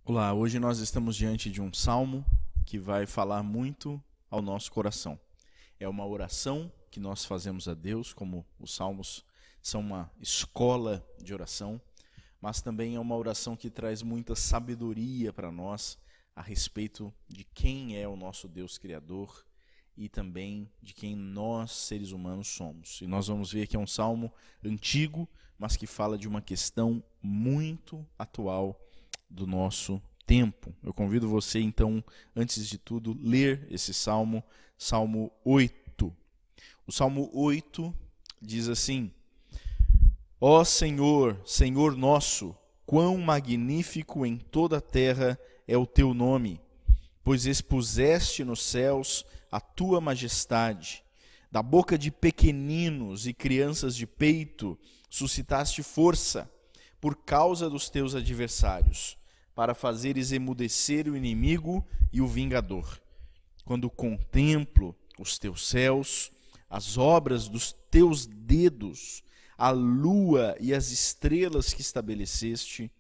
Olá, hoje nós estamos diante de um salmo que vai falar muito ao nosso coração. É uma oração que nós fazemos a Deus, como os salmos são uma escola de oração, mas também é uma oração que traz muita sabedoria para nós a respeito de quem é o nosso Deus Criador e também de quem nós, seres humanos, somos. E nós vamos ver que é um salmo antigo, mas que fala de uma questão muito atual do nosso tempo. Eu convido você, então, antes de tudo, ler esse salmo, Salmo 8. O Salmo 8 diz assim: Ó Senhor, Senhor nosso, quão magnífico em toda a terra é o teu nome, pois expuseste nos céus a tua majestade. Da boca de pequeninos e crianças de peito suscitaste força por causa dos teus adversários, para fazeres emudecer o inimigo e o vingador. Quando contemplo os teus céus, as obras dos teus dedos, a lua e as estrelas que estabeleceste,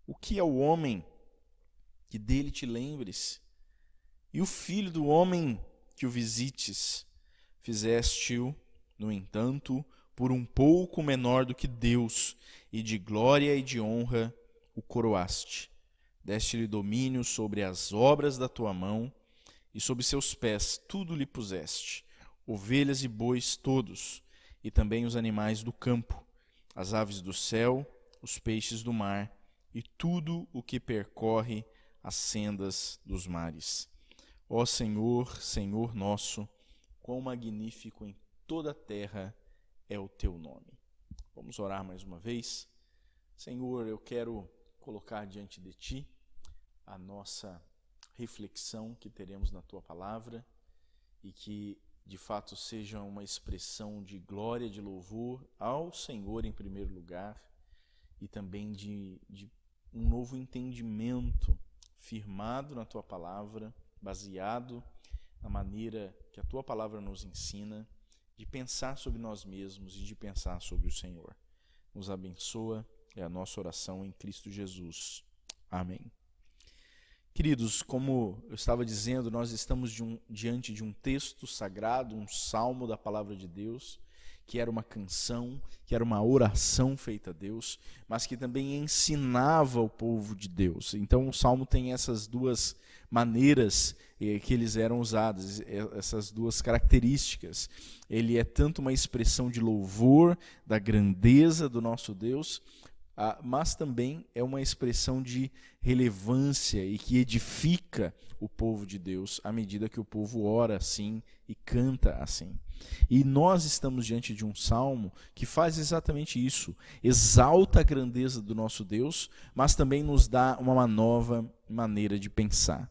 o que é o homem que dele te lembres? E o filho do homem que o visites? Fizeste-o, no entanto, por um pouco menor do que Deus, e de glória e de honra o coroaste. Deste-lhe domínio sobre as obras da tua mão, e sob seus pés tudo lhe puseste, ovelhas e bois todos, e também os animais do campo, as aves do céu, os peixes do mar, e tudo o que percorre as sendas dos mares. Ó Senhor, Senhor nosso, quão magnífico em toda a terra é o teu nome. Vamos orar mais uma vez. Senhor, eu quero colocar diante de ti a nossa reflexão que teremos na tua palavra e que de fato seja uma expressão de glória, de louvor ao Senhor em primeiro lugar e também de um novo entendimento firmado na tua palavra, baseado na maneira que a tua palavra nos ensina de pensar sobre nós mesmos e de pensar sobre o Senhor. Nos abençoa, é a nossa oração em Cristo Jesus. Amém. Queridos, como eu estava dizendo, nós estamos diante de um texto sagrado, um salmo da palavra de Deus, que era uma canção, que era uma oração feita a Deus, mas que também ensinava o povo de Deus. Então o salmo tem essas duas maneiras que eles eram usados, essas duas características. Ele é tanto uma expressão de louvor da grandeza do nosso Deus, mas também é uma expressão de relevância e que edifica o povo de Deus à medida que o povo ora assim e canta assim. E nós estamos diante de um salmo que faz exatamente isso, exalta a grandeza do nosso Deus, mas também nos dá uma nova maneira de pensar.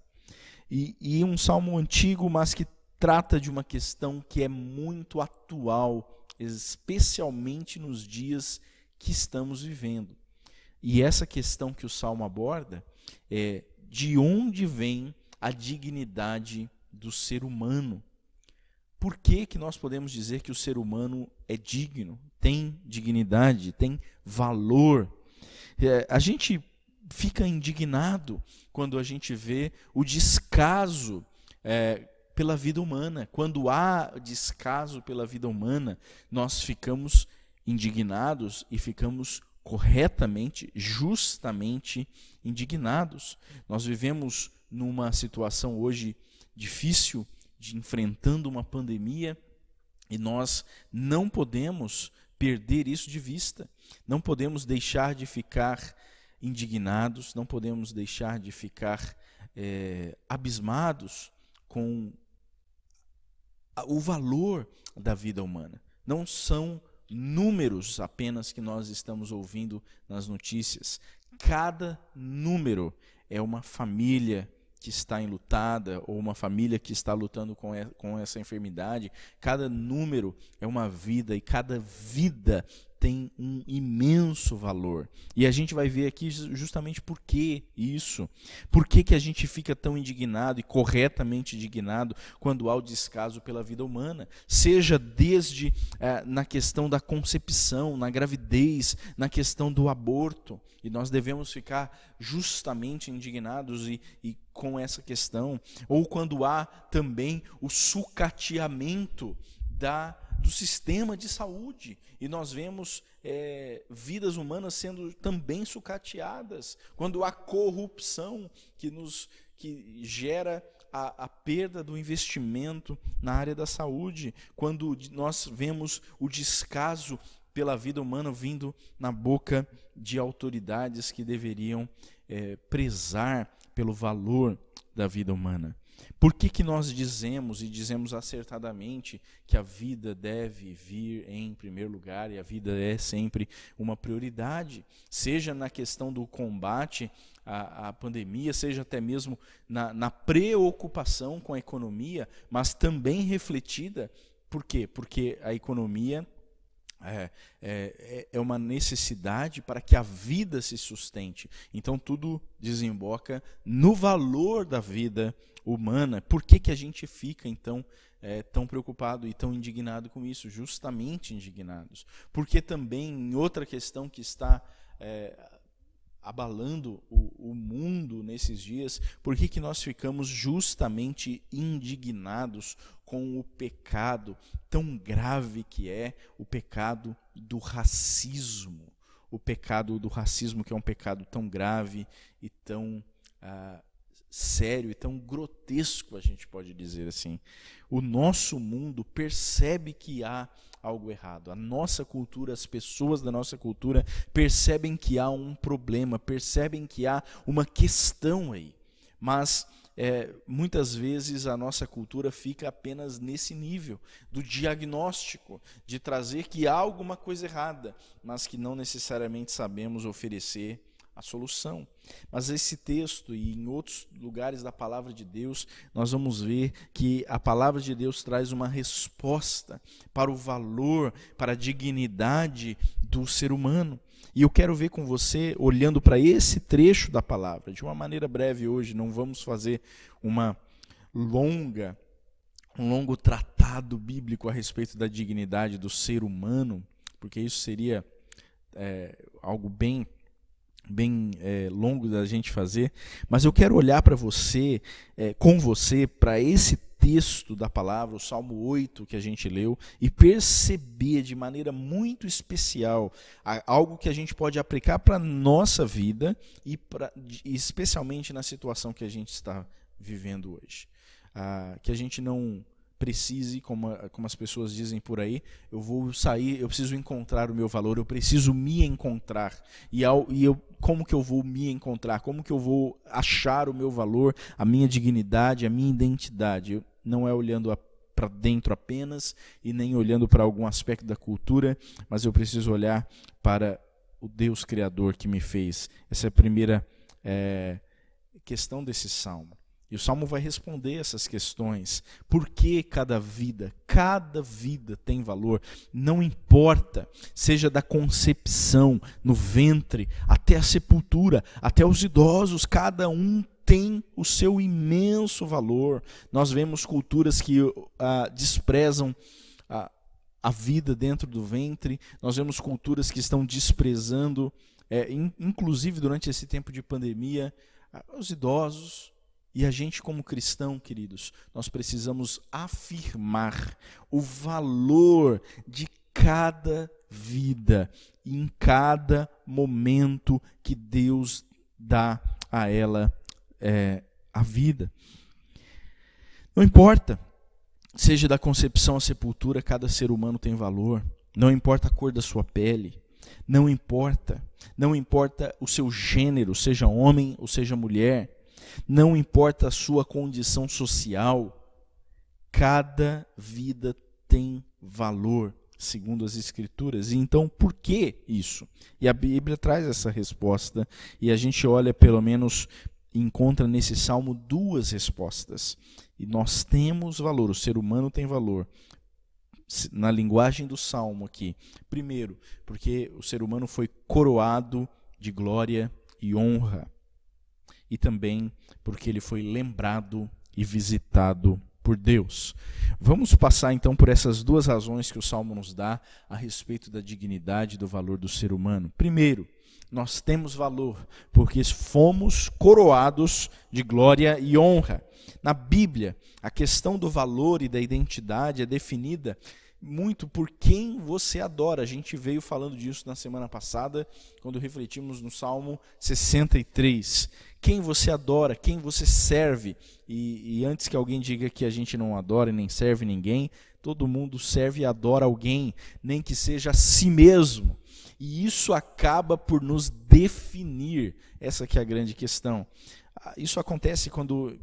E um salmo antigo, mas que trata de uma questão que é muito atual, especialmente nos dias que estamos vivendo. E essa questão que o Salmo aborda é de onde vem a dignidade do ser humano. Por que nós podemos dizer que o ser humano é digno, tem dignidade, tem valor? A gente fica indignado quando a gente vê o descaso pela vida humana. Quando há descaso pela vida humana, nós ficamos indignados e ficamos corretamente, justamente indignados. Nós vivemos numa situação hoje difícil, enfrentando uma pandemia, e nós não podemos perder isso de vista. Não podemos deixar de ficar indignados, não podemos deixar de ficar abismados com o valor da vida humana. Não são números apenas que nós estamos ouvindo nas notícias. Cada número é uma família que está enlutada ou uma família que está lutando com essa enfermidade. Cada número é uma vida e cada vida tem um imenso valor. E a gente vai ver aqui justamente por que isso. Por que a gente fica tão indignado e corretamente indignado quando há o descaso pela vida humana? Seja desde na questão da concepção, na gravidez, na questão do aborto. E nós devemos ficar justamente indignados e com essa questão. Ou quando há também o sucateamento do sistema de saúde, e nós vemos vidas humanas sendo também sucateadas, quando há corrupção que gera a perda do investimento na área da saúde, quando nós vemos o descaso pela vida humana vindo na boca de autoridades que deveriam prezar pelo valor da vida humana. Por que nós dizemos, e dizemos acertadamente, que a vida deve vir em primeiro lugar e a vida é sempre uma prioridade? Seja na questão do combate à pandemia, seja até mesmo na preocupação com a economia, mas também refletida. Por quê? Porque a economia é uma necessidade para que a vida se sustente. Então tudo desemboca no valor da vida humana. Por que a gente fica então tão preocupado e tão indignado com isso? Justamente indignados. Porque também em outra questão que está abalando o mundo nesses dias, por que nós ficamos justamente indignados com o pecado tão grave que é o pecado do racismo? O pecado do racismo, que é um pecado tão grave e tão sério e tão grotesco, a gente pode dizer assim. O nosso mundo percebe que há algo errado. A nossa cultura, as pessoas da nossa cultura percebem que há um problema, percebem que há uma questão aí. Mas muitas vezes a nossa cultura fica apenas nesse nível do diagnóstico, de trazer que há alguma coisa errada, mas que não necessariamente sabemos oferecer a solução. Mas esse texto e em outros lugares da palavra de Deus, nós vamos ver que a palavra de Deus traz uma resposta para o valor, para a dignidade do ser humano. E eu quero ver com você, olhando para esse trecho da palavra, de uma maneira breve hoje, não vamos fazer um longo tratado bíblico a respeito da dignidade do ser humano, porque isso seria algo bem longo da gente fazer, mas eu quero olhar para você, com você, para esse texto da palavra, o Salmo 8 que a gente leu, e perceber de maneira muito especial algo que a gente pode aplicar para a nossa vida e especialmente na situação que a gente está vivendo hoje. Que a gente não precise, como as pessoas dizem por aí, eu vou sair, eu preciso encontrar o meu valor, eu preciso me encontrar. Como que eu vou me encontrar? Como que eu vou achar o meu valor, a minha dignidade, a minha identidade? Não é olhando para dentro apenas e nem olhando para algum aspecto da cultura, mas eu preciso olhar para o Deus Criador que me fez. Essa é a primeira questão desse salmo. E o Salmo vai responder essas questões. Por que cada vida tem valor? Não importa, seja da concepção, no ventre, até a sepultura, até os idosos, cada um tem o seu imenso valor. Nós vemos culturas que desprezam a vida dentro do ventre, nós vemos culturas que estão desprezando, inclusive durante esse tempo de pandemia, os idosos. E a gente, como cristão, queridos, nós precisamos afirmar o valor de cada vida, em cada momento que Deus dá a ela a vida. Não importa, seja da concepção à sepultura, cada ser humano tem valor. Não importa a cor da sua pele, não importa o seu gênero, seja homem ou seja mulher. Não importa a sua condição social, cada vida tem valor, segundo as Escrituras. E então, por que isso? E a Bíblia traz essa resposta, e a gente olha, pelo menos, encontra nesse salmo duas respostas. E nós temos valor, o ser humano tem valor, na linguagem do Salmo aqui. Primeiro, porque o ser humano foi coroado de glória e honra. E também porque ele foi lembrado e visitado por Deus. Vamos passar então por essas duas razões que o Salmo nos dá a respeito da dignidade e do valor do ser humano. Primeiro, nós temos valor porque fomos coroados de glória e honra. Na Bíblia, a questão do valor e da identidade é definida muito por quem você adora. A gente veio falando disso na semana passada, quando refletimos no Salmo 63. Quem você adora, quem você serve. E antes que alguém diga que a gente não adora e nem serve ninguém, todo mundo serve e adora alguém, nem que seja a si mesmo. E isso acaba por nos definir. Essa que é a grande questão. Isso acontece quando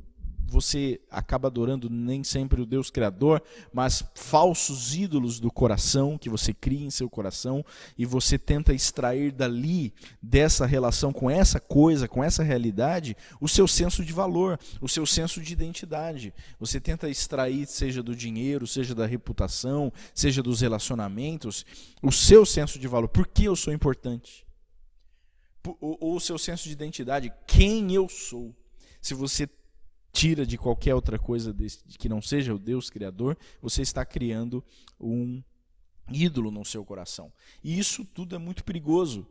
você acaba adorando nem sempre o Deus Criador, mas falsos ídolos do coração que você cria em seu coração, e você tenta extrair dali, dessa relação com essa coisa, com essa realidade, o seu senso de valor, o seu senso de identidade. Você tenta extrair, seja do dinheiro, seja da reputação, seja dos relacionamentos, o seu senso de valor. Por que eu sou importante? Ou o seu senso de identidade, quem eu sou. Se você tira de qualquer outra coisa que não seja o Deus Criador, você está criando um ídolo no seu coração. E isso tudo é muito perigoso.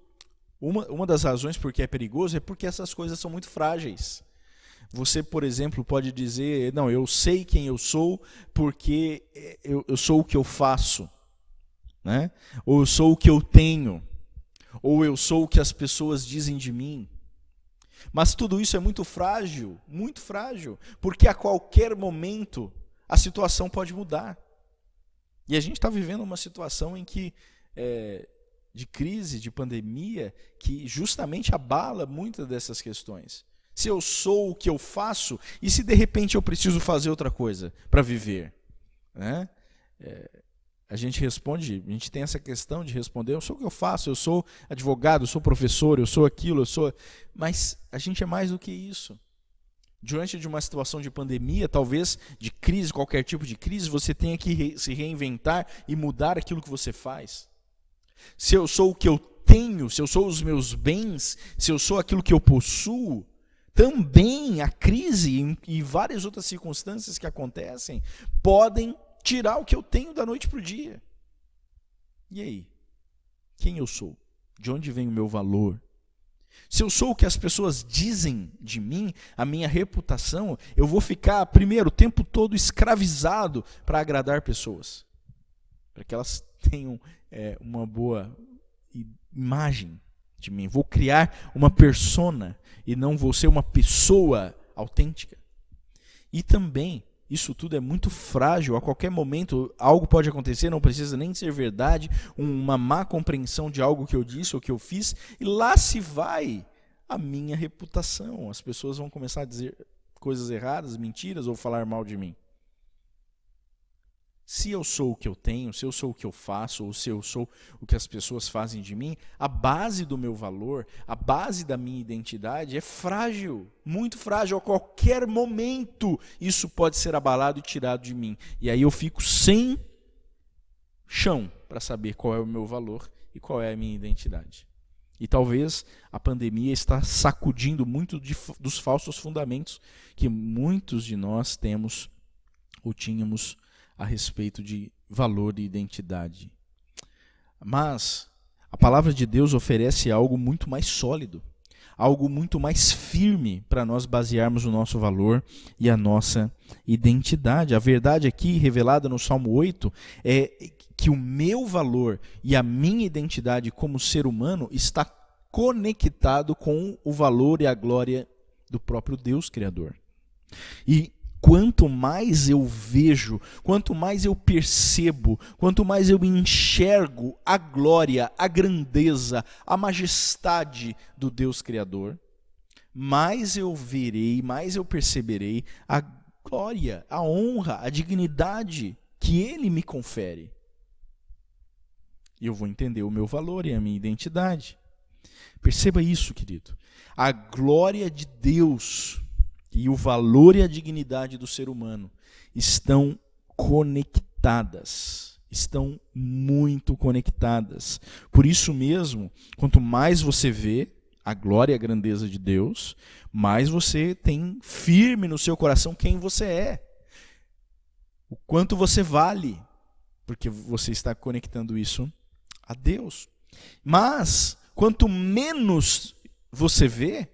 Uma das razões por que é perigoso é porque essas coisas são muito frágeis. Você, por exemplo, pode dizer, não, eu sei quem eu sou porque eu sou o que eu faço, né? Ou eu sou o que eu tenho, ou eu sou o que as pessoas dizem de mim. Mas tudo isso é muito frágil, porque a qualquer momento a situação pode mudar. E a gente está vivendo uma situação em que, de crise, de pandemia, que justamente abala muitas dessas questões. Se eu sou o que eu faço, e se de repente eu preciso fazer outra coisa para viver? Né? A gente tem essa questão de responder, eu sou o que eu faço, eu sou advogado, eu sou professor, eu sou aquilo, mas a gente é mais do que isso. Diante de uma situação de pandemia, talvez de crise, qualquer tipo de crise, você tenha que se reinventar e mudar aquilo que você faz. Se eu sou o que eu tenho, se eu sou os meus bens, se eu sou aquilo que eu possuo, também a crise e várias outras circunstâncias que acontecem podem tirar o que eu tenho da noite para o dia. E aí? Quem eu sou? De onde vem o meu valor? Se eu sou o que as pessoas dizem de mim, a minha reputação, eu vou ficar, primeiro, o tempo todo escravizado para agradar pessoas. Para que elas tenham uma boa imagem de mim. Vou criar uma persona e não vou ser uma pessoa autêntica. E também, isso tudo é muito frágil, a qualquer momento algo pode acontecer, não precisa nem ser verdade, uma má compreensão de algo que eu disse ou que eu fiz, e lá se vai a minha reputação. As pessoas vão começar a dizer coisas erradas, mentiras, ou falar mal de mim. Se eu sou o que eu tenho, se eu sou o que eu faço, ou se eu sou o que as pessoas fazem de mim, a base do meu valor, a base da minha identidade é frágil, muito frágil. A qualquer momento isso pode ser abalado e tirado de mim. E aí eu fico sem chão para saber qual é o meu valor e qual é a minha identidade. E talvez a pandemia está sacudindo muito dos falsos fundamentos que muitos de nós temos ou tínhamos a respeito de valor e identidade. Mas a palavra de Deus oferece algo muito mais sólido, algo muito mais firme para nós basearmos o nosso valor e a nossa identidade. A verdade aqui, revelada no Salmo 8, é que o meu valor e a minha identidade como ser humano está conectado com o valor e a glória do próprio Deus Criador. E quanto mais eu vejo, quanto mais eu percebo, quanto mais eu enxergo a glória, a grandeza, a majestade do Deus Criador, mais eu verei, mais eu perceberei a glória, a honra, a dignidade que Ele me confere. E eu vou entender o meu valor e a minha identidade. Perceba isso, querido. A glória de Deus e o valor e a dignidade do ser humano estão conectadas. estão muito conectadas. Por isso mesmo, quanto mais você vê a glória e a grandeza de Deus, mais você tem firme no seu coração quem você é. O quanto você vale, porque você está conectando isso a Deus. Mas, quanto menos você vê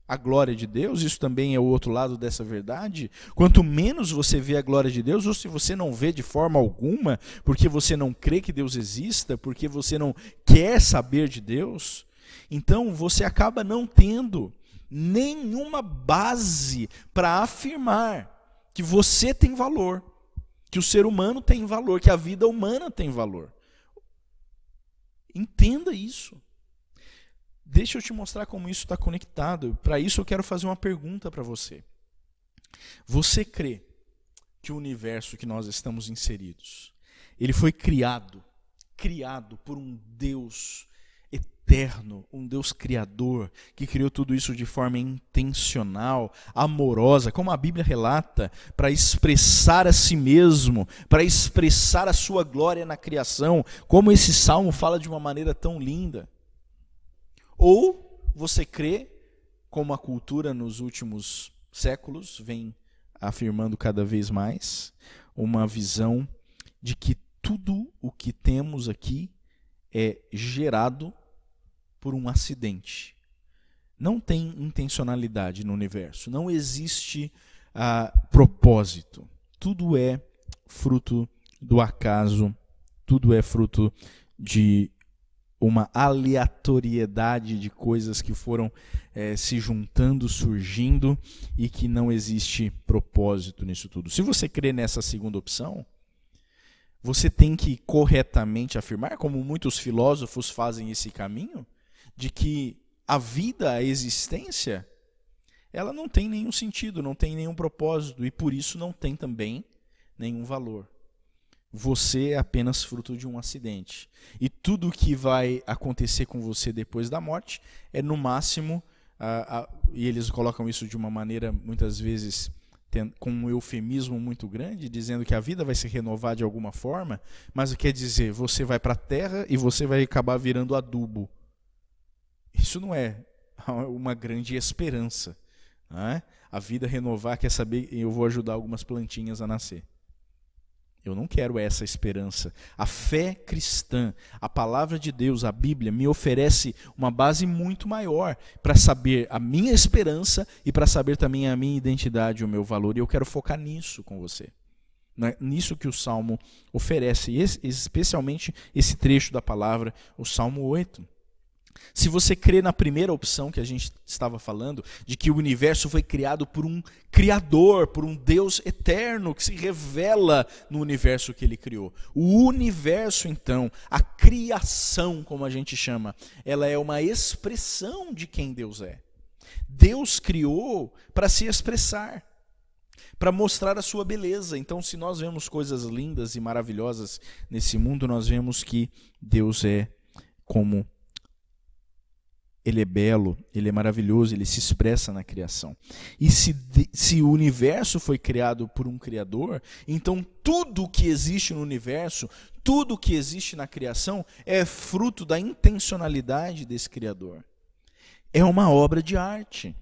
a glória de Deus, isso também é o outro lado dessa verdade, quanto menos você vê a glória de Deus, ou se você não vê de forma alguma, porque você não crê que Deus exista, porque você não quer saber de Deus, então você acaba não tendo nenhuma base para afirmar que você tem valor, que o ser humano tem valor, que a vida humana tem valor. Entenda isso. Deixa eu te mostrar como isso está conectado. Para isso eu quero fazer uma pergunta para você. Você crê que o universo que nós estamos inseridos, ele foi criado por um Deus eterno, um Deus criador, que criou tudo isso de forma intencional, amorosa, como a Bíblia relata, para expressar a si mesmo, para expressar a sua glória na criação, como esse salmo fala de uma maneira tão linda? Ou você crê, como a cultura nos últimos séculos vem afirmando cada vez mais, uma visão de que tudo o que temos aqui é gerado por um acidente. Não tem intencionalidade no universo, não existe propósito. Tudo é fruto do acaso, tudo é fruto de uma aleatoriedade de coisas que foram se juntando, surgindo, e que não existe propósito nisso tudo. Se você crê nessa segunda opção, você tem que corretamente afirmar, como muitos filósofos fazem esse caminho, de que a vida, a existência, ela não tem nenhum sentido, não tem nenhum propósito, e por isso não tem também nenhum valor. Você é apenas fruto de um acidente. E tudo o que vai acontecer com você depois da morte é, no máximo, e eles colocam isso de uma maneira, muitas vezes, com um eufemismo muito grande, dizendo que a vida vai se renovar de alguma forma, mas quer dizer, você vai para a terra e você vai acabar virando adubo. Isso não é uma grande esperança. Não é? A vida renovar, quer saber, eu vou ajudar algumas plantinhas a nascer. Eu não quero essa esperança. A fé cristã, a palavra de Deus, a Bíblia, me oferece uma base muito maior para saber a minha esperança e para saber também a minha identidade, o meu valor. E eu quero focar nisso com você. Nisso que o Salmo oferece, especialmente esse trecho da palavra, o Salmo 8. Se você crê na primeira opção que a gente estava falando, de que o universo foi criado por um Criador, por um Deus eterno que se revela no universo que ele criou. O universo, então, a criação, como a gente chama, ela é uma expressão de quem Deus é. Deus criou para se expressar, para mostrar a sua beleza. Então, se nós vemos coisas lindas e maravilhosas nesse mundo, nós vemos que Deus é como ele é belo, ele é maravilhoso, ele se expressa na criação. E se o universo foi criado por um Criador, então tudo que existe no universo, tudo que existe na criação é fruto da intencionalidade desse Criador. É uma obra de arte.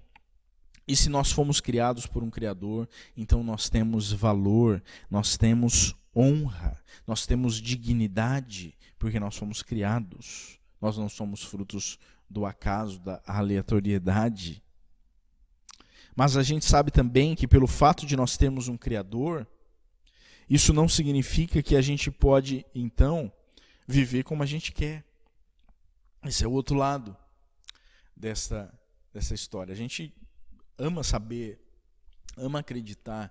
E se nós fomos criados por um Criador, então nós temos valor, nós temos honra, nós temos dignidade, porque nós fomos criados. Nós não somos frutos do acaso, da aleatoriedade. Mas a gente sabe também que pelo fato de nós termos um Criador, isso não significa que a gente pode, então, viver como a gente quer. Esse é o outro lado dessa história. A gente ama saber, ama acreditar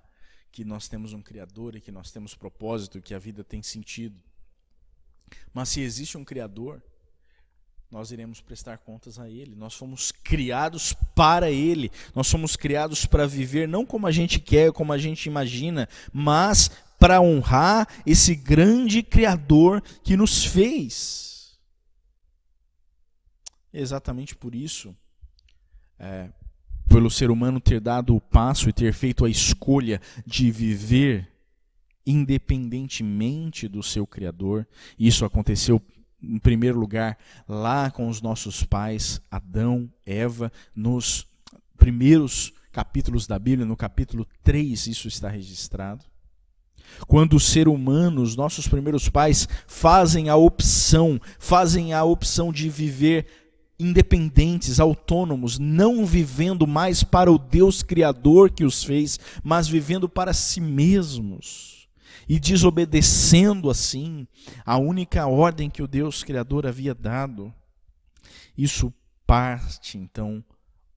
que nós temos um Criador e que nós temos propósito, que a vida tem sentido. Mas se existe um Criador, nós iremos prestar contas a Ele. Nós fomos criados para Ele. Nós somos criados para viver não como a gente quer, como a gente imagina, mas para honrar esse grande Criador que nos fez. Exatamente por isso, pelo ser humano ter dado o passo e ter feito a escolha de viver independentemente do seu Criador. Isso aconteceu, em primeiro lugar, lá com os nossos pais, Adão, Eva, nos primeiros capítulos da Bíblia, no capítulo 3, isso está registrado. Quando o ser humano, os nossos primeiros pais, fazem a opção de viver independentes, autônomos, não vivendo mais para o Deus Criador que os fez, mas vivendo para si mesmos e desobedecendo assim a única ordem que o Deus Criador havia dado. Isso parte então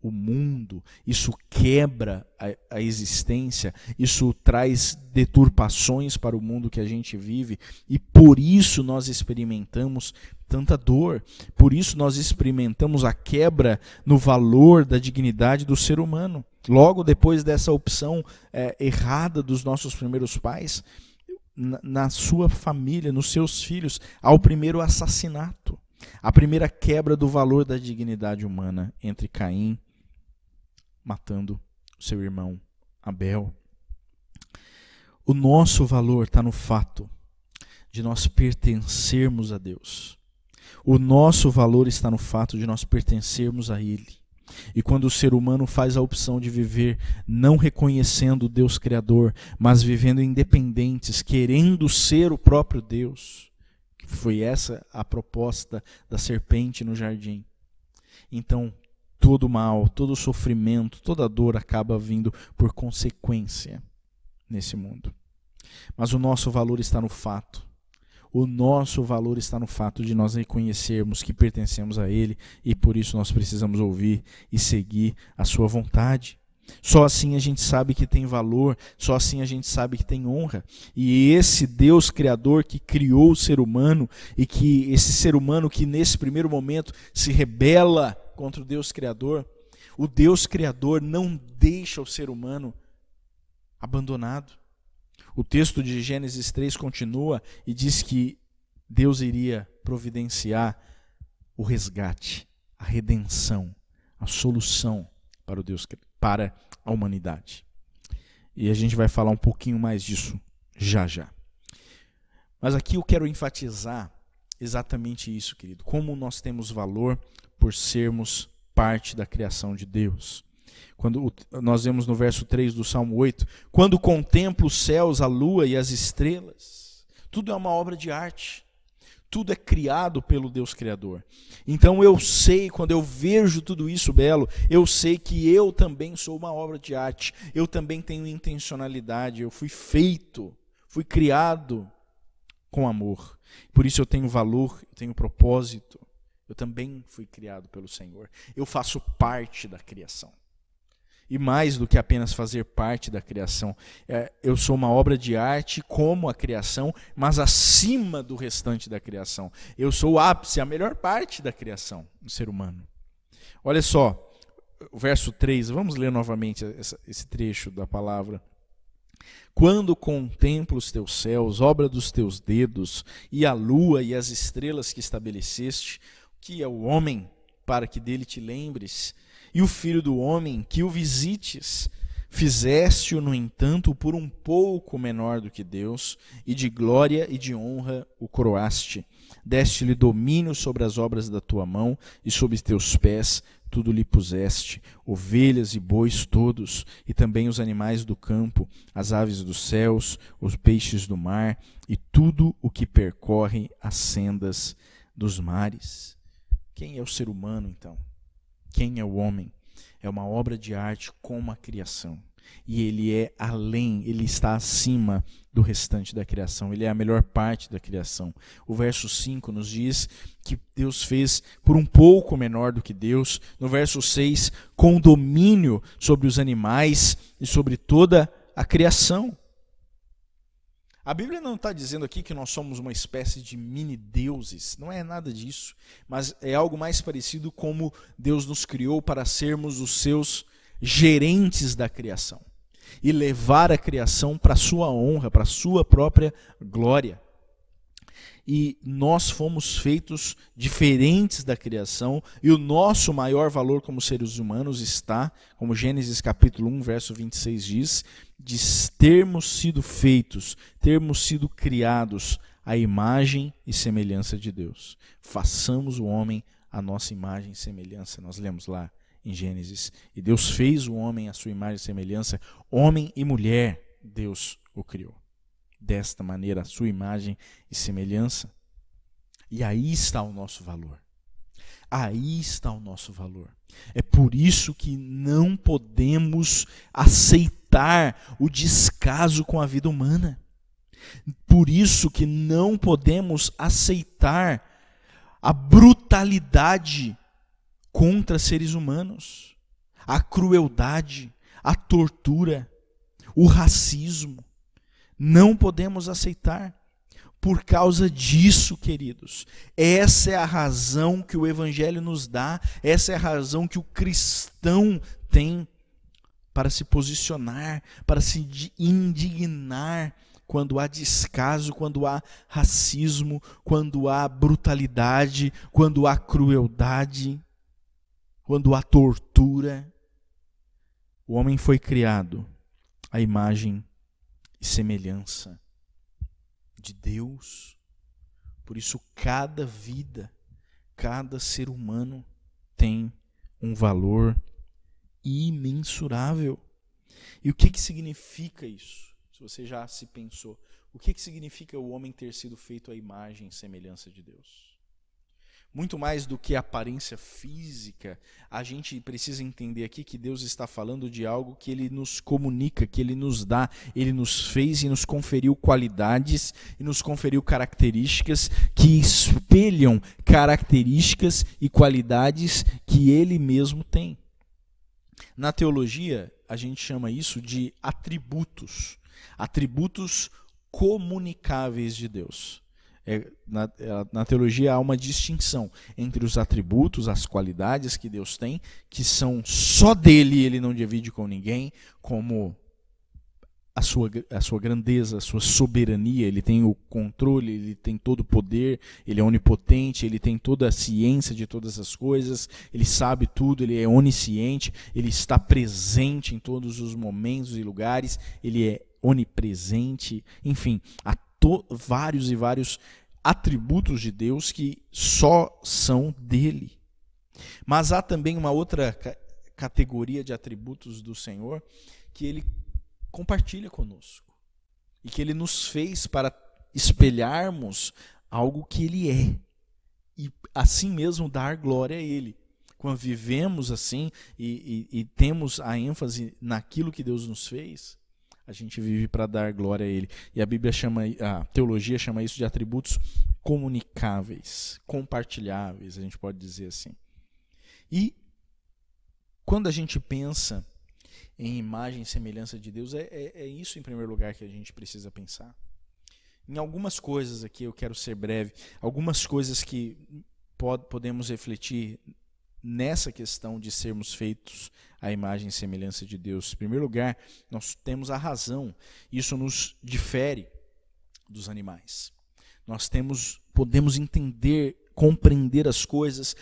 o mundo, isso quebra a existência, isso traz deturpações para o mundo que a gente vive, e por isso nós experimentamos tanta dor, por isso nós experimentamos a quebra no valor da dignidade do ser humano. Logo depois dessa opção errada dos nossos primeiros pais, na sua família, nos seus filhos, há o primeiro assassinato, a primeira quebra do valor da dignidade humana entre Caim matando o seu irmão Abel. O nosso valor está no fato de nós pertencermos a Deus. O nosso valor está no fato de nós pertencermos a Ele. E quando o ser humano faz a opção de viver não reconhecendo o Deus Criador, mas vivendo independentes, querendo ser o próprio Deus, que foi essa a proposta da serpente no jardim, então todo mal, todo sofrimento, toda dor acaba vindo por consequência nesse mundo. Mas o nosso valor está no fato. O nosso valor está no fato de nós reconhecermos que pertencemos a Ele e por isso nós precisamos ouvir e seguir a sua vontade. Só assim a gente sabe que tem valor, só assim a gente sabe que tem honra. E esse Deus Criador que criou o ser humano e que esse ser humano que nesse primeiro momento se rebela contra o Deus Criador, o Deus Criador não deixa o ser humano abandonado. O texto de Gênesis 3 continua e diz que Deus iria providenciar o resgate, a redenção, a solução para a humanidade. E a gente vai falar um pouquinho mais disso já já. Mas aqui eu quero enfatizar exatamente isso, querido. Como nós temos valor por sermos parte da criação de Deus. Quando nós vemos no verso 3 do Salmo 8, quando contemplo os céus, a lua e as estrelas, tudo é uma obra de arte. Tudo é criado pelo Deus Criador. Então eu sei, quando eu vejo tudo isso belo, eu sei que eu também sou uma obra de arte. Eu também tenho intencionalidade. Eu fui feito, fui criado com amor. Por isso eu tenho valor, eu tenho propósito. Eu também fui criado pelo Senhor. Eu faço parte da criação. E mais do que apenas fazer parte da criação, eu sou uma obra de arte como a criação, mas acima do restante da criação. Eu sou o ápice, a melhor parte da criação, do ser humano. Olha só, o verso 3, vamos ler novamente esse trecho da palavra. Quando contemplo os teus céus, obra dos teus dedos, e a lua e as estrelas que estabeleceste, que é o homem, para que dele te lembres, e o filho do homem, que o visites, fizeste-o, no entanto, por um pouco menor do que Deus, e de glória e de honra o coroaste. Deste-lhe domínio sobre as obras da tua mão, e sob teus pés tudo lhe puseste, ovelhas e bois todos, e também os animais do campo, as aves dos céus, os peixes do mar, e tudo o que percorre as sendas dos mares. Quem é o ser humano, então? Quem é o homem? É uma obra de arte como a criação. E ele é além, ele está acima do restante da criação. Ele é a melhor parte da criação. O verso 5 nos diz que Deus fez por um pouco menor do que Deus. No verso 6, com domínio sobre os animais e sobre toda a criação. A Bíblia não está dizendo aqui que nós somos uma espécie de mini-deuses, não é nada disso, mas é algo mais parecido como Deus nos criou para sermos os seus gerentes da criação e levar a criação para a sua honra, para a sua própria glória. e nós fomos feitos diferentes da criação, e o nosso maior valor como seres humanos está, como Gênesis capítulo 1, verso 26 diz, de termos sido feitos, termos sido criados à imagem e semelhança de Deus. Façamos o homem à nossa imagem e semelhança. Nós lemos lá em Gênesis. E Deus fez o homem à sua imagem e semelhança. Homem e mulher, Deus o criou. Desta maneira, a sua imagem e semelhança. E aí está o nosso valor. Aí está o nosso valor. É por isso que não podemos aceitar o descaso com a vida humana. Por isso que não podemos aceitar a brutalidade contra seres humanos, a crueldade, a tortura, o racismo. Não podemos aceitar. Por causa disso, queridos, essa é a razão que o Evangelho nos dá, essa é a razão que o cristão tem para se posicionar, para se indignar quando há descaso, quando há racismo, quando há brutalidade, quando há crueldade, quando há tortura. O homem foi criado à imagem e semelhança de Deus. Por isso, cada vida, cada ser humano tem um valor imensurável. E o que significa isso? Se você já se pensou, o que significa o homem ter sido feito à imagem e semelhança de Deus? Muito mais do que a aparência física, a gente precisa entender aqui que Deus está falando de algo que Ele nos comunica, que Ele nos dá. Ele nos fez e nos conferiu qualidades e nos conferiu características que espelham características e qualidades que Ele mesmo tem. Na teologia, a gente chama isso de atributos. Atributos comunicáveis de Deus. Na teologia há uma distinção entre os atributos, as qualidades que Deus tem, que são só dele e ele não divide com ninguém, como a sua grandeza, a sua soberania. Ele tem o controle, ele tem todo o poder, ele é onipotente, ele tem toda a ciência de todas as coisas, ele sabe tudo, ele é onisciente, ele está presente em todos os momentos e lugares, ele é onipresente, enfim, há vários e vários atributos de Deus que só são dele. Mas há também uma outra categoria de atributos do Senhor que ele compartilha conosco e que ele nos fez para espelharmos algo que ele é e assim mesmo dar glória a ele. Quando vivemos assim e temos a ênfase naquilo que Deus nos fez, a gente vive para dar glória a Ele. E a teologia chama isso de atributos comunicáveis, compartilháveis, a gente pode dizer assim. E quando a gente pensa em imagem e semelhança de Deus, é isso em primeiro lugar que a gente precisa pensar. Em algumas coisas aqui, eu quero ser breve, algumas coisas que podemos refletir nessa questão de sermos feitos à imagem e semelhança de Deus. Em primeiro lugar, nós temos a razão. Isso nos difere dos animais. Nós podemos entender, compreender as coisas,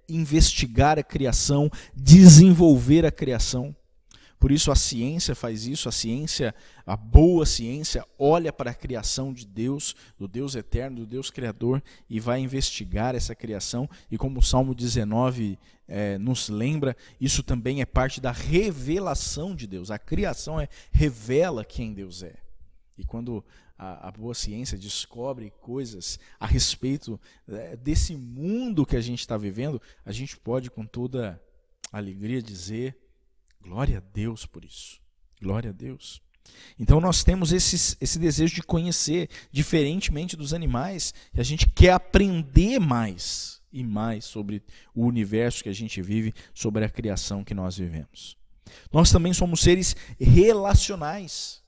investigar a criação, desenvolver a criação. Por isso a ciência faz isso, a boa ciência olha para a criação de Deus, do Deus eterno, do Deus criador, e vai investigar essa criação. E como o Salmo 19 nos lembra, isso também é parte da revelação de Deus. A criação revela quem Deus é. E quando a boa ciência descobre coisas a respeito desse mundo que a gente está vivendo, a gente pode com toda alegria dizer: glória a Deus por isso. Glória a Deus. Então nós temos esse desejo de conhecer, diferentemente dos animais, e a gente quer aprender mais e mais sobre o universo que a gente vive, sobre a criação que nós vivemos. Nós também somos seres relacionais.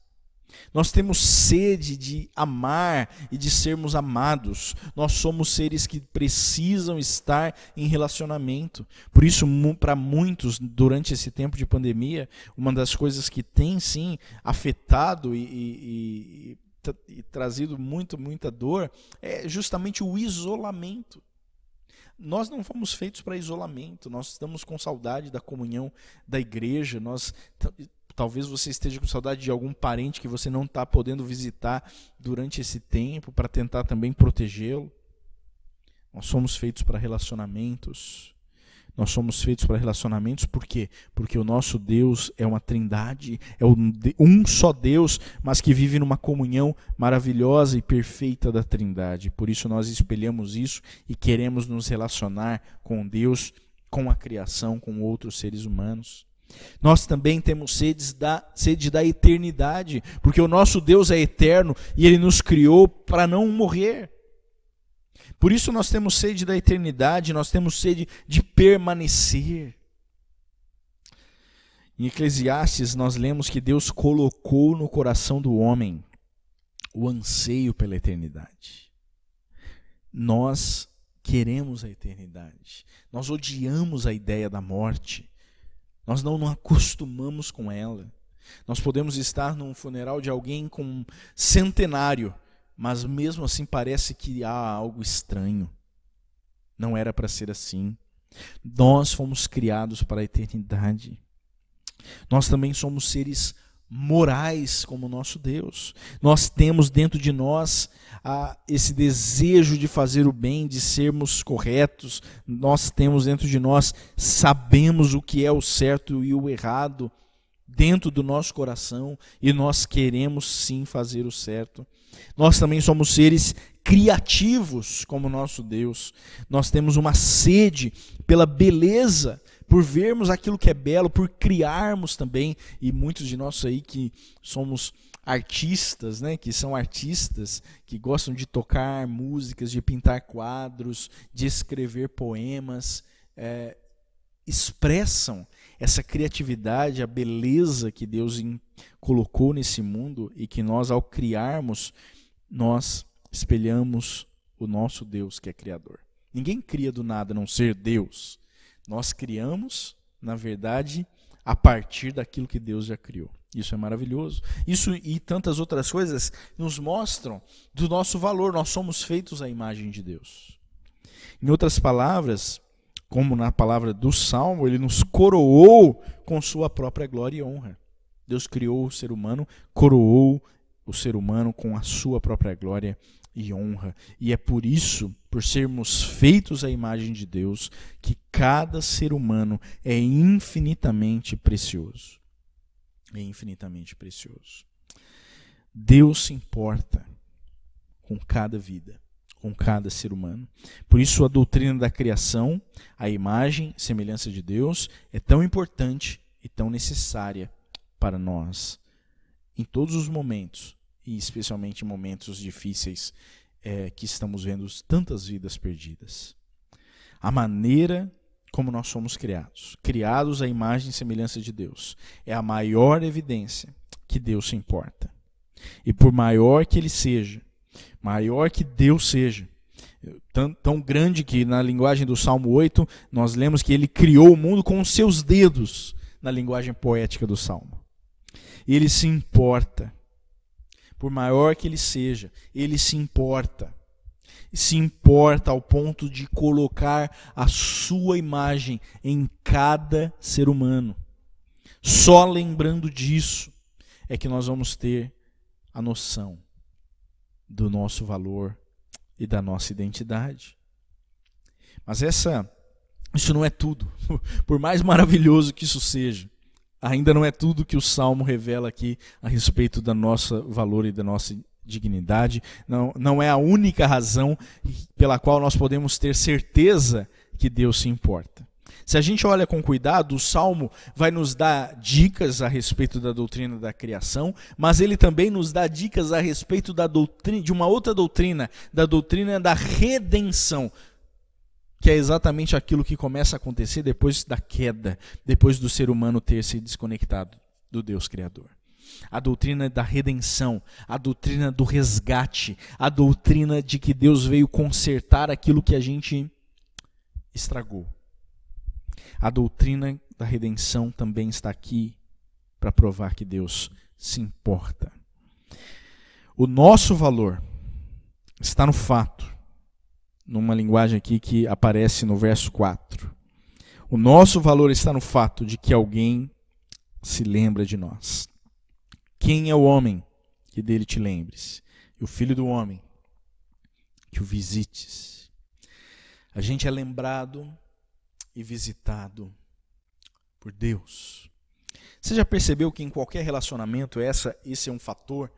Nós temos sede de amar e de sermos amados. Nós somos seres que precisam estar em relacionamento. Por isso, para muitos, durante esse tempo de pandemia, uma das coisas que tem sim afetado e trazido muita dor é justamente o isolamento. Nós não fomos feitos para isolamento, nós estamos com saudade da comunhão da igreja, talvez você esteja com saudade de algum parente que você não está podendo visitar durante esse tempo, para tentar também protegê-lo. Nós somos feitos para relacionamentos. Nós somos feitos para relacionamentos por quê? Porque o nosso Deus é uma trindade, é um só Deus, mas que vive numa comunhão maravilhosa e perfeita da trindade. Por isso nós espelhamos isso e queremos nos relacionar com Deus, com a criação, com outros seres humanos. Nós também temos sede da eternidade, porque o nosso Deus é eterno e Ele nos criou para não morrer. Por isso nós temos sede da eternidade, nós temos sede de permanecer. Em Eclesiastes nós lemos que Deus colocou no coração do homem o anseio pela eternidade. Nós queremos a eternidade, nós odiamos a ideia da morte, nós não nos acostumamos com ela. Nós podemos estar num funeral de alguém com centenário, mas mesmo assim parece que há algo estranho. Não era para ser assim. Nós fomos criados para a eternidade. Nós também somos seres morais como o nosso Deus. Nós temos dentro de nós esse desejo de fazer o bem, de sermos corretos. Nós temos dentro de nós, sabemos o que é o certo e o errado dentro do nosso coração, e nós queremos sim fazer o certo. Nós também somos seres criativos como o nosso Deus. Nós temos uma sede pela beleza, por vermos aquilo que é belo, por criarmos também. E muitos de nós aí que somos artistas, né, que são artistas, que gostam de tocar músicas, de pintar quadros, de escrever poemas, expressam essa criatividade, a beleza que Deus colocou nesse mundo, e que nós, ao criarmos, nós espelhamos o nosso Deus que é criador. Ninguém cria do nada a não ser Deus. Nós criamos, na verdade, a partir daquilo que Deus já criou. Isso é maravilhoso. Isso e tantas outras coisas nos mostram do nosso valor. Nós somos feitos à imagem de Deus. Em outras palavras, como na palavra do Salmo, Ele nos coroou com sua própria glória e honra. Deus criou o ser humano, coroou o ser humano com a sua própria glória e honra. E é por isso, por sermos feitos à imagem de Deus, que cada ser humano é infinitamente precioso. É infinitamente precioso. Deus se importa com cada vida, com cada ser humano. Por isso a doutrina da criação, a imagem e semelhança de Deus, é tão importante e tão necessária para nós, em todos os momentos, e especialmente em momentos difíceis que estamos vendo tantas vidas perdidas. A maneira como nós somos criados à imagem e semelhança de Deus, é a maior evidência que Deus se importa. E por maior que Ele seja, maior que Deus seja, tão grande que na linguagem do Salmo 8, nós lemos que Ele criou o mundo com os seus dedos, na linguagem poética do Salmo. Ele se importa. Por maior que Ele seja, Ele se importa. Se importa ao ponto de colocar a sua imagem em cada ser humano. Só lembrando disso é que nós vamos ter a noção do nosso valor e da nossa identidade. Mas isso não é tudo. Por mais maravilhoso que isso seja, ainda não é tudo que o Salmo revela aqui a respeito do nosso valor e da nossa dignidade. Não é a única razão pela qual nós podemos ter certeza que Deus se importa. Se a gente olha com cuidado, o Salmo vai nos dar dicas a respeito da doutrina da criação, mas ele também nos dá dicas a respeito de uma outra doutrina, da doutrina da redenção, que é exatamente aquilo que começa a acontecer depois da queda, depois do ser humano ter se desconectado do Deus Criador. A doutrina da redenção, a doutrina do resgate, a doutrina de que Deus veio consertar aquilo que a gente estragou. A doutrina da redenção também está aqui para provar que Deus se importa. O nosso valor está no fato, numa linguagem aqui que aparece no verso 4. O nosso valor está no fato de que alguém se lembra de nós. Quem é o homem que dele te lembres? E o filho do homem que o visites. A gente é lembrado e visitado por Deus. Você já percebeu que em qualquer relacionamento esse é um fator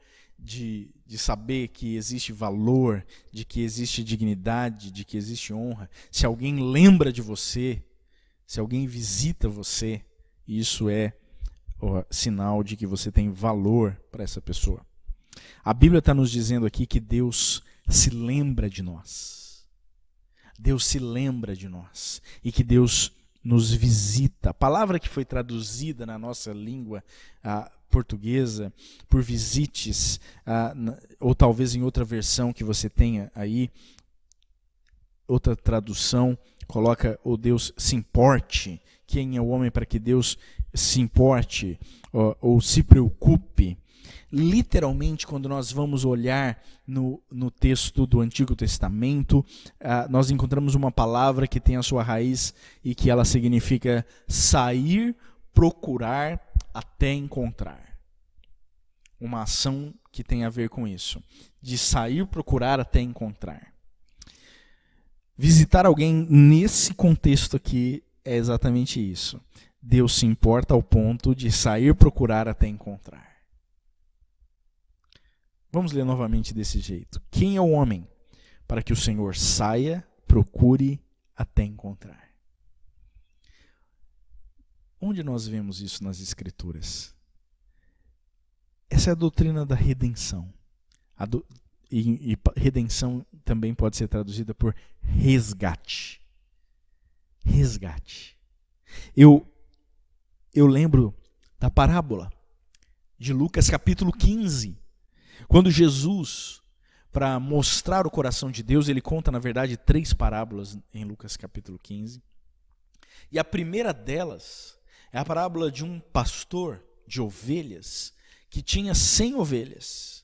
de saber que existe valor, de que existe dignidade, de que existe honra? Se alguém lembra de você, se alguém visita você, isso é sinal de que você tem valor para essa pessoa. A Bíblia está nos dizendo aqui que Deus se lembra de nós. Deus se lembra de nós e que Deus nos visita. A palavra que foi traduzida na nossa língua portuguesa por visites, ou talvez em outra versão que você tenha aí, outra tradução, coloca o Deus se importe. Quem é o homem para que Deus se importe ou se preocupe? Literalmente, quando nós vamos olhar no texto do Antigo Testamento, nós encontramos uma palavra que tem a sua raiz e que ela significa sair, procurar, até encontrar. Uma ação que tem a ver com isso, de sair, procurar, até encontrar. Visitar alguém nesse contexto aqui é exatamente isso. Deus se importa ao ponto de sair, procurar, até encontrar. Vamos ler novamente desse jeito. Quem é o homem para que o Senhor saia, procure, até encontrar? Onde nós vemos isso nas Escrituras? Essa é a doutrina da redenção. E redenção também pode ser traduzida por resgate. Resgate. Eu lembro da parábola de Lucas capítulo 15. Quando Jesus, para mostrar o coração de Deus, ele conta, na verdade, 3 parábolas em Lucas capítulo 15. E a primeira delas é a parábola de um pastor de ovelhas que tinha 100 ovelhas,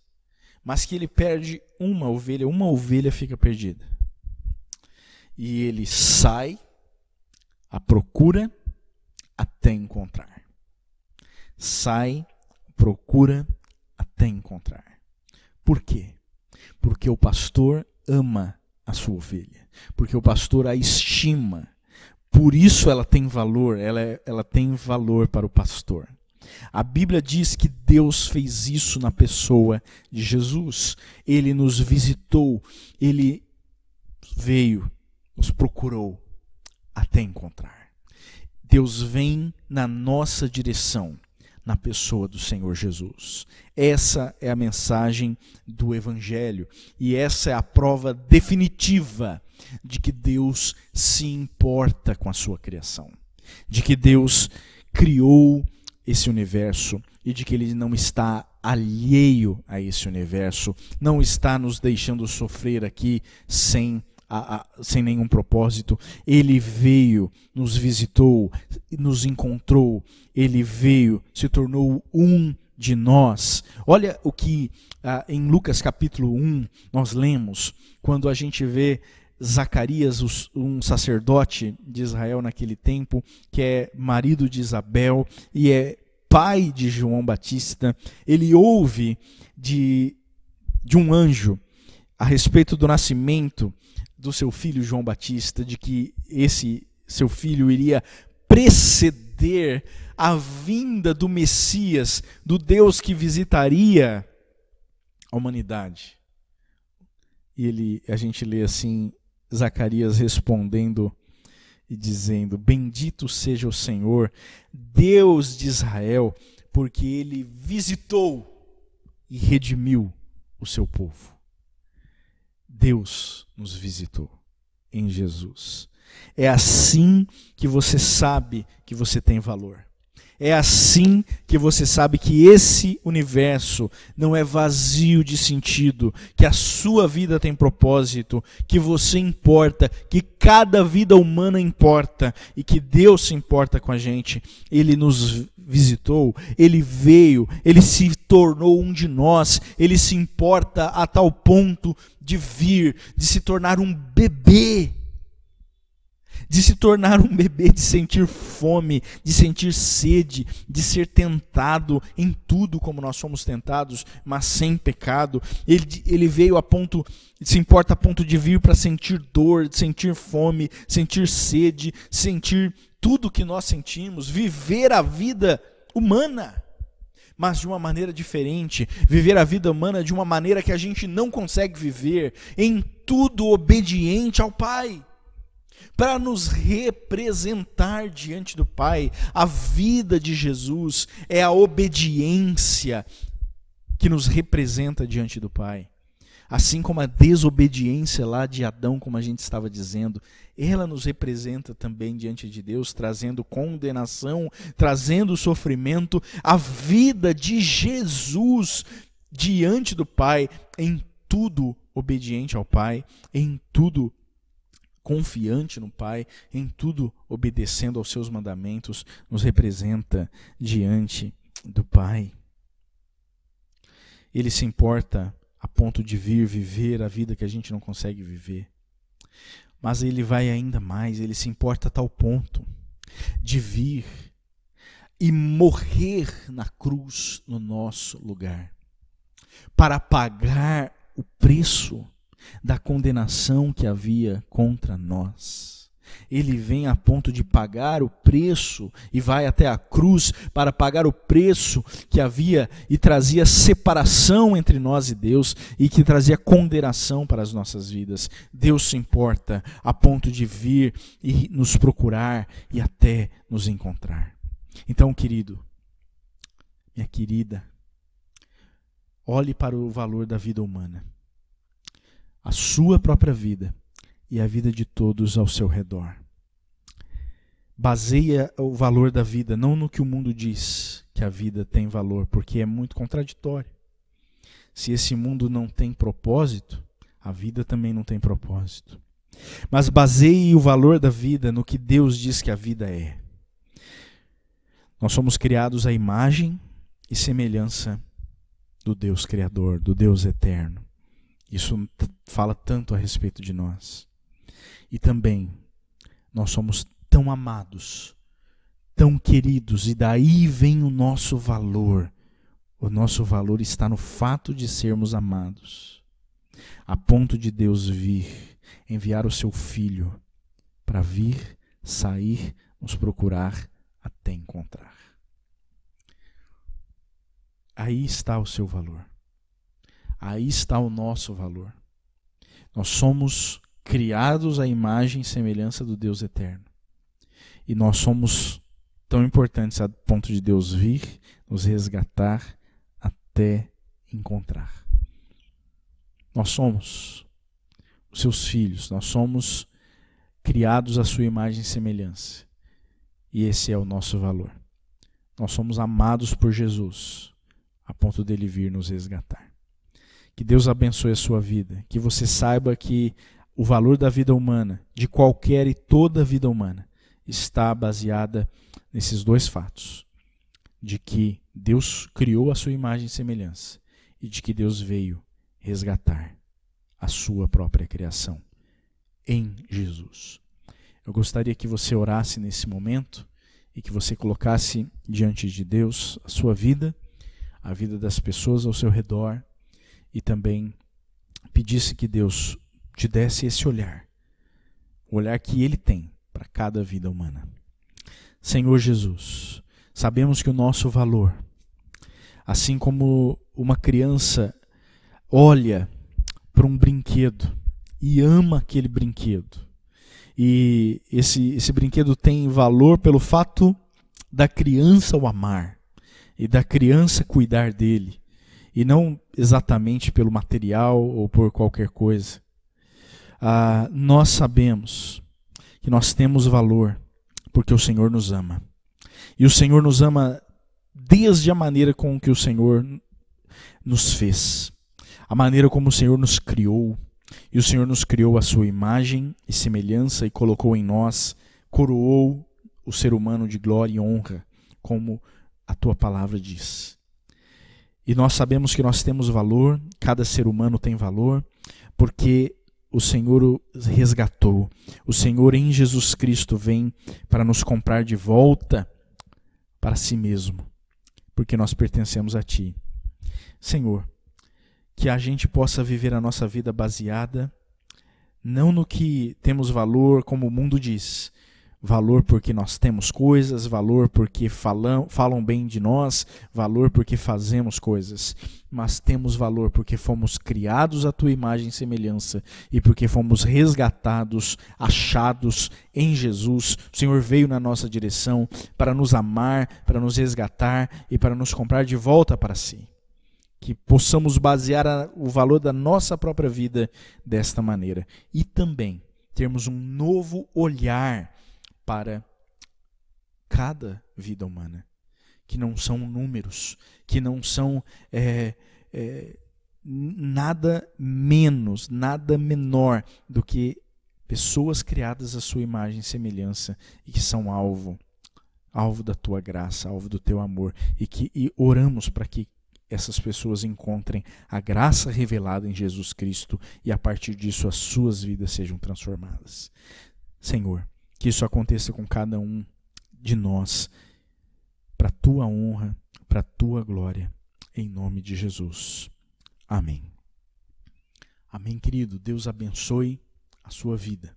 mas que ele perde uma ovelha fica perdida. E ele sai à procura até encontrar. Sai, procura até encontrar. Por quê? Porque o pastor ama a sua ovelha. Porque o pastor a estima. Por isso ela tem valor. Ela tem valor para o pastor. A Bíblia diz que Deus fez isso na pessoa de Jesus. Ele nos visitou. Ele veio, nos procurou até encontrar. Deus vem na nossa direção, na pessoa do Senhor Jesus. Essa é a mensagem do Evangelho. E essa é a prova definitiva de que Deus se importa com a sua criação. De que Deus criou esse universo e de que Ele não está alheio a esse universo, não está nos deixando sofrer aqui sem nenhum propósito. Ele veio, nos visitou, nos encontrou. Ele veio, se tornou um de nós. Olha o que em Lucas capítulo 1 nós lemos, quando a gente vê Zacarias, um sacerdote de Israel naquele tempo, que é marido de Isabel e é pai de João Batista. Ele ouve de um anjo a respeito do nascimento do seu filho João Batista, de que esse seu filho iria preceder a vinda do Messias, do Deus que visitaria a humanidade. E a gente lê assim, Zacarias respondendo e dizendo: bendito seja o Senhor, Deus de Israel, porque Ele visitou e redimiu o seu povo. Deus nos visitou em Jesus. É assim que você sabe que você tem valor. É assim que você sabe que esse universo não é vazio de sentido, que a sua vida tem propósito, que você importa, que cada vida humana importa e que Deus se importa com a gente. Ele nos visitou, Ele veio, Ele se tornou um de nós, Ele se importa a tal ponto de vir, de se tornar um bebê. De se tornar um bebê, de sentir fome, de sentir sede, de ser tentado em tudo como nós somos tentados, mas sem pecado. Ele veio a ponto, se importa a ponto de vir para sentir dor, de sentir fome, sentir sede, sentir tudo que nós sentimos, viver a vida humana, mas de uma maneira diferente, viver a vida humana de uma maneira que a gente não consegue viver, em tudo obediente ao Pai. Para nos representar diante do Pai. A vida de Jesus é a obediência que nos representa diante do Pai. Assim como a desobediência lá de Adão, como a gente estava dizendo, ela nos representa também diante de Deus, trazendo condenação, trazendo sofrimento. A vida de Jesus diante do Pai, em tudo obediente ao Pai, em tudo confiante no Pai, em tudo obedecendo aos seus mandamentos, nos representa diante do Pai. Ele se importa a ponto de vir viver a vida que a gente não consegue viver. Mas ele vai ainda mais, ele se importa a tal ponto de vir e morrer na cruz no nosso lugar, para pagar o preço da condenação que havia contra nós. Ele vem a ponto de pagar o preço e vai até a cruz para pagar o preço que havia e trazia separação entre nós e Deus e que trazia condenação para as nossas vidas. Deus se importa a ponto de vir e nos procurar e até nos encontrar. Então, querido, minha querida, olhe para o valor da vida humana, a sua própria vida e a vida de todos ao seu redor. Baseia o valor da vida não no que o mundo diz que a vida tem valor, porque é muito contraditório. Se esse mundo não tem propósito, a vida também não tem propósito. Mas baseie o valor da vida no que Deus diz que a vida é. Nós somos criados à imagem e semelhança do Deus Criador, do Deus Eterno. Isso fala tanto a respeito de nós. E também, nós somos tão amados, tão queridos, e daí vem o nosso valor. O nosso valor está no fato de sermos amados, a ponto de Deus vir, enviar o seu Filho, para vir, sair, nos procurar, até encontrar. Aí está o seu valor. Aí está o nosso valor. Nós somos criados à imagem e semelhança do Deus Eterno. E nós somos tão importantes a ponto de Deus vir, nos resgatar até encontrar. Nós somos os seus filhos, nós somos criados à sua imagem e semelhança. E esse é o nosso valor. Nós somos amados por Jesus, a ponto dele vir nos resgatar. Que Deus abençoe a sua vida. Que você saiba que o valor da vida humana, de qualquer e toda vida humana, está baseada nesses dois fatos. De que Deus criou a sua imagem e semelhança. E de que Deus veio resgatar a sua própria criação em Jesus. Eu gostaria que você orasse nesse momento e que você colocasse diante de Deus a sua vida, a vida das pessoas ao seu redor, e também pedisse que Deus te desse esse olhar, o olhar que Ele tem para cada vida humana. Senhor Jesus, sabemos que o nosso valor, assim como uma criança olha para um brinquedo e ama aquele brinquedo, e esse brinquedo tem valor pelo fato da criança o amar e da criança cuidar dele, e não exatamente pelo material ou por qualquer coisa. Nós sabemos que nós temos valor porque o Senhor nos ama. E o Senhor nos ama desde a maneira com que o Senhor nos fez, a maneira como o Senhor nos criou. E o Senhor nos criou à sua imagem e semelhança e colocou em nós, coroou o ser humano de glória e honra, como a tua palavra diz. E nós sabemos que nós temos valor, cada ser humano tem valor, porque o Senhor o resgatou. O Senhor em Jesus Cristo vem para nos comprar de volta para si mesmo, porque nós pertencemos a Ti. Senhor, que a gente possa viver a nossa vida baseada não no que temos valor, como o mundo diz, valor porque nós temos coisas, valor porque falam bem de nós, valor porque fazemos coisas, mas temos valor porque fomos criados à tua imagem e semelhança e porque fomos resgatados, achados em Jesus. O Senhor veio na nossa direção para nos amar, para nos resgatar e para nos comprar de volta para si. Que possamos basear o valor da nossa própria vida desta maneira. E também termos um novo olhar para cada vida humana. Que não são números, que não são nada menos, nada menor do que pessoas criadas à sua imagem e semelhança e que são alvo da tua graça, alvo do teu amor. E oramos para que essas pessoas encontrem a graça revelada em Jesus Cristo e a partir disso as suas vidas sejam transformadas. Senhor, que isso aconteça com cada um de nós, para a tua honra, para a tua glória, em nome de Jesus. Amém. Amém, querido. Deus abençoe a sua vida.